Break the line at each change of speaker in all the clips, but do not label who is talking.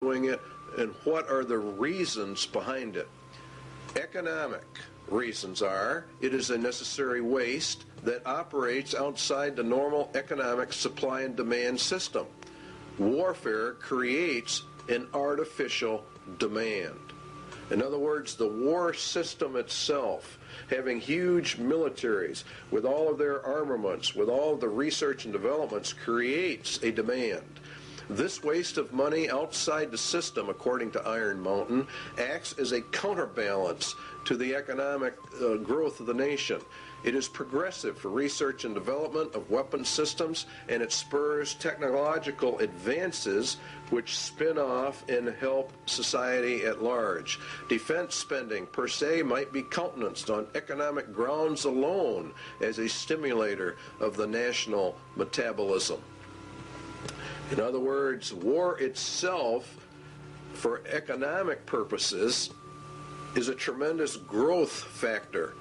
doing it, and what are the reasons behind it. Economic reasons are, it is a necessary waste that operates outside the normal economic supply and demand system. Warfare creates an artificial demand. In other words, the war system itself, having huge militaries with all of their armaments, with all of the research and developments, creates a demand. This waste of money outside the system, according to Iron Mountain, acts as a counterbalance to the economic growth of the nation. It is progressive for research and development of weapon systems, and it spurs technological advances which spin off and help society at large. Defense spending per se might be countenanced on economic grounds alone as a stimulator of the national metabolism. In other words, war itself, for economic purposes, is a tremendous growth factor.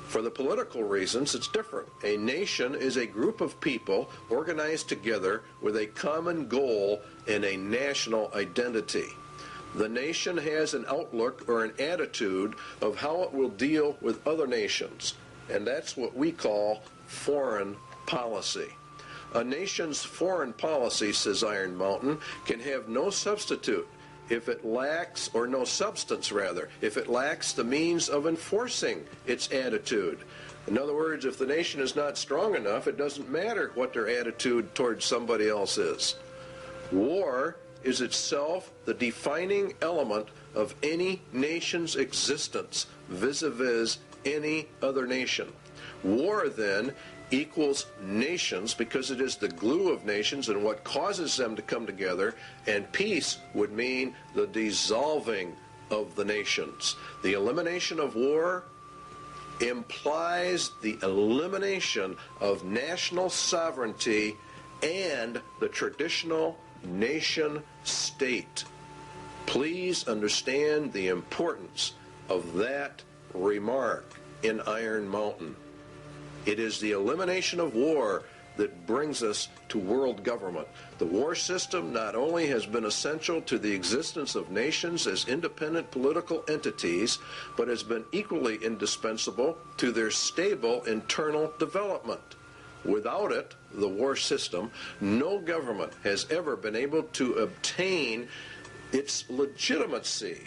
For the political reasons, it's different. A nation is a group of people organized together with a common goal and a national identity. The nation has an outlook or an attitude of how it will deal with other nations, and that's what we call foreign policy. A nation's foreign policy, says Iron Mountain, can have no substitute if it lacks, or no substance rather, if it lacks the means of enforcing its attitude. In other words, if the nation is not strong enough, it doesn't matter what their attitude towards somebody else is. War is itself the defining element of any nation's existence vis-a-vis any other nation. War, then, equals nations because it is the glue of nations and what causes them to come together, and peace would mean the dissolving of the nations. The elimination of war implies the elimination of national sovereignty and the traditional nation state. Please understand the importance of that remark in Iron Mountain. It is the elimination of war that brings us to world government. The war system not only has been essential to the existence of nations as independent political entities, but has been equally indispensable to their stable internal development. Without it, the war system, no government has ever been able to obtain its legitimacy.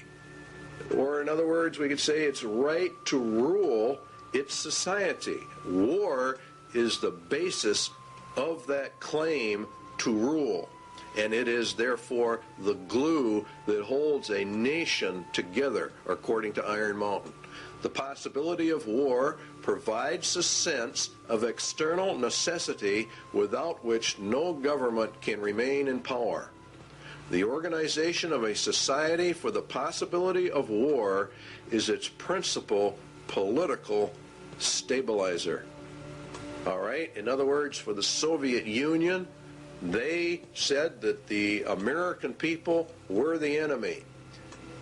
Or in other words, we could say its right to rule its society. War is the basis of that claim to rule, and it is therefore the glue that holds a nation together, according to Iron Mountain. The possibility of war provides a sense of external necessity without which no government can remain in power. The organization of a society for the possibility of war is its principal political stabilizer. All right? In other words, for the Soviet Union, they said that the American people were the enemy.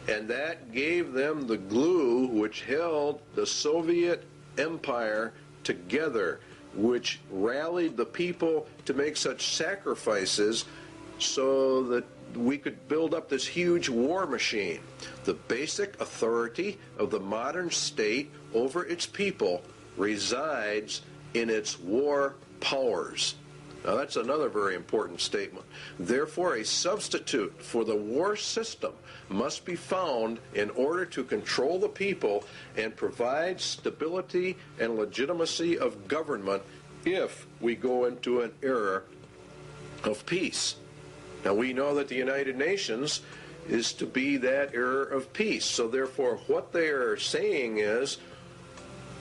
And that gave them the glue which held the Soviet Empire together, which rallied the people to make such sacrifices so that we could build up this huge war machine. The basic authority of the modern state over its people resides in its war powers. Now that's another very important statement. Therefore, a substitute for the war system must be found in order to control the people and provide stability and legitimacy of government if we go into an era of peace. Now we know that the United Nations is to be that era of peace. So therefore what they are saying is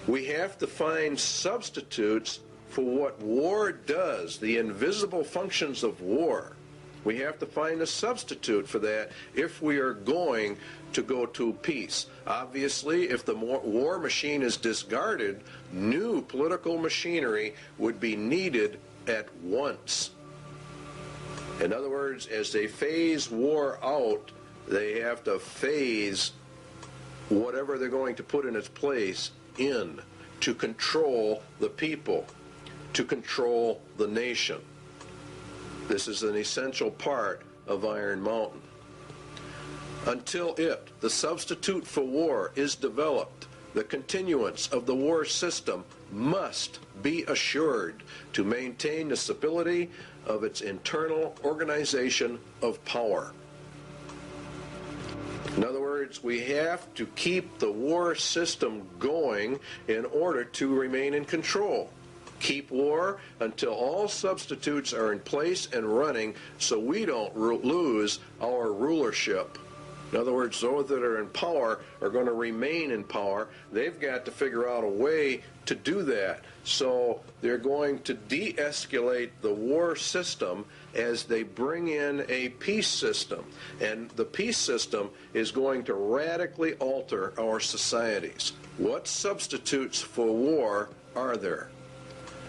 we have to find substitutes for what war does, the invisible functions of war. We have to find a substitute for that if we are going to go to peace. Obviously, if the war machine is discarded, new political machinery would be needed at once. In other words, as they phase war out, they have to phase whatever they're going to put in its place in to control the people, to control the nation. This is an essential part of Iron Mountain. Until it, the substitute for war, is developed, the continuance of the war system must be assured to maintain the stability of its internal organization of power. In other words, we have to keep the war system going in order to remain in control. Keep war until all substitutes are in place and running so we don't lose our rulership. In other words, those that are in power are going to remain in power. They've got to figure out a way to do that. So they're going to de-escalate the war system as they bring in a peace system. And the peace system is going to radically alter our societies. What substitutes for war are there?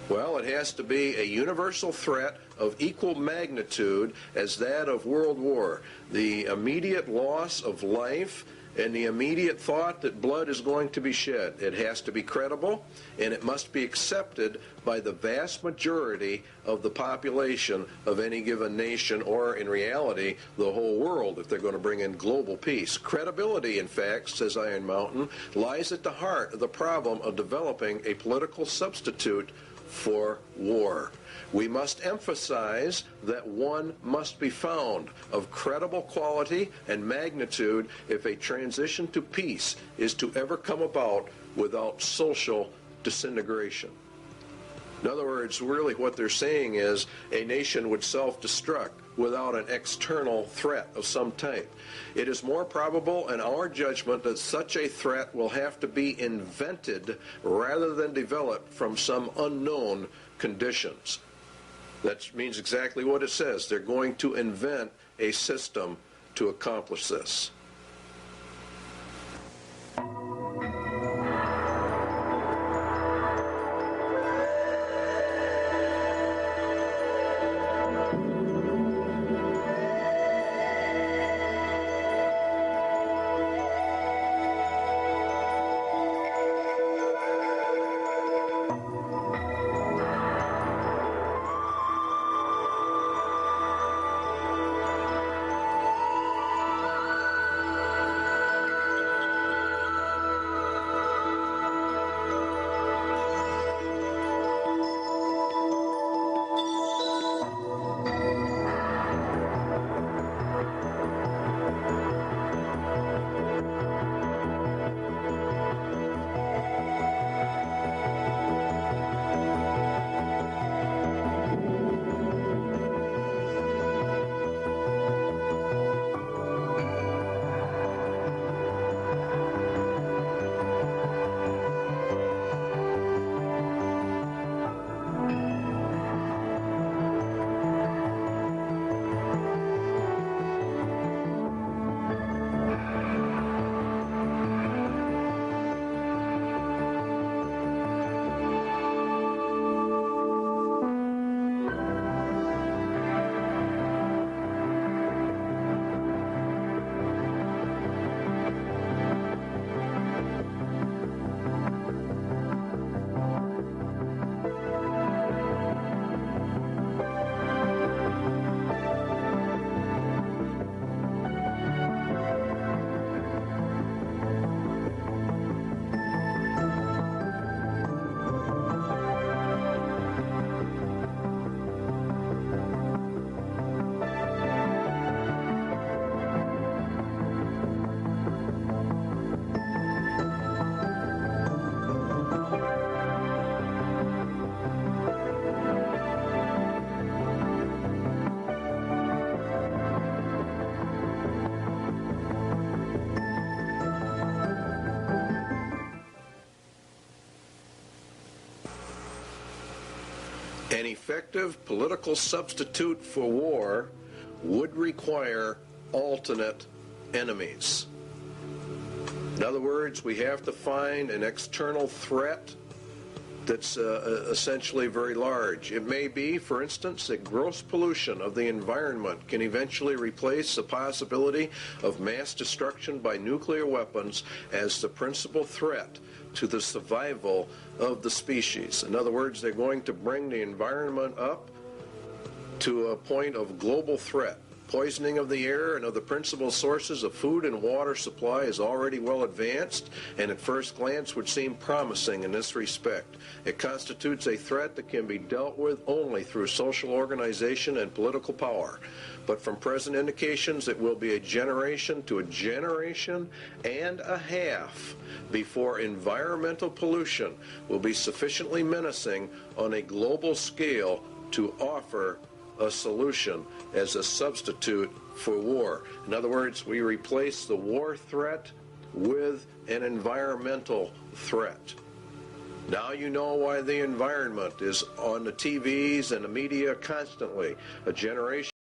Well, it has to be a universal threat of equal magnitude as that of world war. The immediate loss of life and the immediate thought that blood is going to be shed. It has to be credible, and it must be accepted by the vast majority of the population of any given nation, or in reality, the whole world, if they're going to bring in global peace. Credibility, in fact, says Iron Mountain, lies at the heart of the problem of developing a political substitute for war. We must emphasize that one must be found of credible quality and magnitude if a transition to peace is to ever come about without social disintegration. In other words, really what they're saying is a nation would self-destruct without an external threat of some type. It is more probable in our judgment that such a threat will have to be invented rather than developed from some unknown conditions. That means exactly what it says. They're going to invent a system to accomplish this. An effective political substitute for war would require alternate enemies. In other words, we have to find an external threat that's essentially very large. It may be, for instance, that gross pollution of the environment can eventually replace the possibility of mass destruction by nuclear weapons as the principal threat to the survival of the species. In other words, they're going to bring the environment up to a point of global threat, poisoning of the air and of the principal sources of food and water supply is already well advanced, and at first glance would seem promising in this respect. It constitutes a threat that can be dealt with only through social organization and political power. But from present indications, it will be a generation to a generation and a half before environmental pollution will be sufficiently menacing on a global scale to offer a solution as a substitute for war. In other words, we replace the war threat with an environmental threat. Now you know why the environment is on the TVs and the media constantly. A generation